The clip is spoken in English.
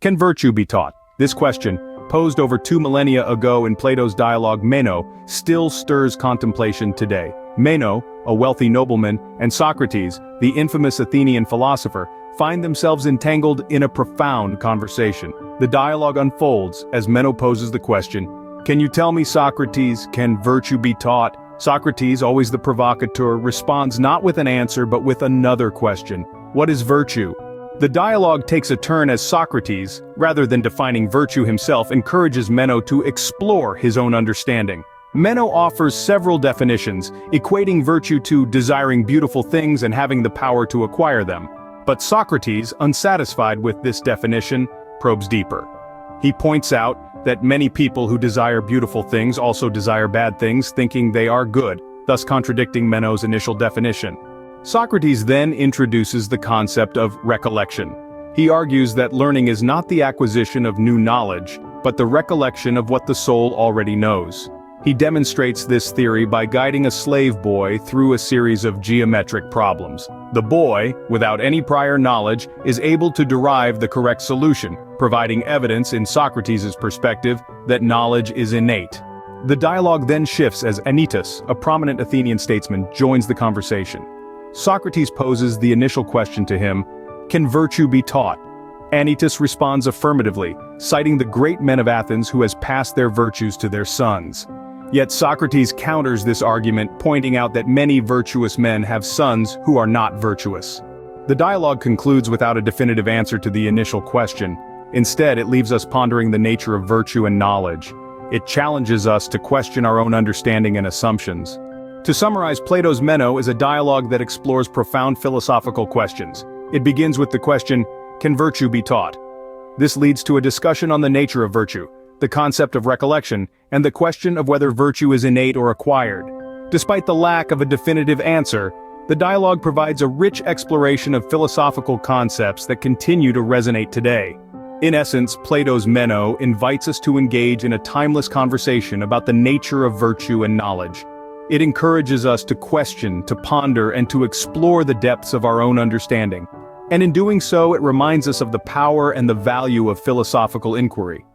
Can virtue be taught? This question, posed over 2 millennia ago in Plato's dialogue Meno, still stirs contemplation today. Meno, a wealthy nobleman, and Socrates, the infamous Athenian philosopher, find themselves entangled in a profound conversation. The dialogue unfolds as Meno poses the question, "Can you tell me, Socrates, can virtue be taught?" Socrates, always the provocateur, responds not with an answer but with another question. What is virtue? The dialogue takes a turn as Socrates, rather than defining virtue himself, encourages Meno to explore his own understanding. Meno offers several definitions, equating virtue to desiring beautiful things and having the power to acquire them. But Socrates, unsatisfied with this definition, probes deeper. He points out that many people who desire beautiful things also desire bad things, thinking they are good, thus contradicting Meno's initial definition. Socrates then introduces the concept of recollection. He argues that learning is not the acquisition of new knowledge, but the recollection of what the soul already knows. He demonstrates this theory by guiding a slave boy through a series of geometric problems. The boy, without any prior knowledge, is able to derive the correct solution, providing evidence in Socrates' perspective that knowledge is innate. The dialogue then shifts as Anytus, a prominent Athenian statesman, joins the conversation. Socrates poses the initial question to him, "Can virtue be taught?" Anytus responds affirmatively, citing the great men of Athens who has passed their virtues to their sons. Yet Socrates counters this argument, pointing out that many virtuous men have sons who are not virtuous. The dialogue concludes without a definitive answer to the initial question. Instead, it leaves us pondering the nature of virtue and knowledge. It challenges us to question our own understanding and assumptions. To summarize, Plato's Meno is a dialogue that explores profound philosophical questions. It begins with the question, can virtue be taught? This leads to a discussion on the nature of virtue, the concept of recollection, and the question of whether virtue is innate or acquired. Despite the lack of a definitive answer, the dialogue provides a rich exploration of philosophical concepts that continue to resonate today. In essence, Plato's Meno invites us to engage in a timeless conversation about the nature of virtue and knowledge. It encourages us to question, to ponder, and to explore the depths of our own understanding. And in doing so, it reminds us of the power and the value of philosophical inquiry.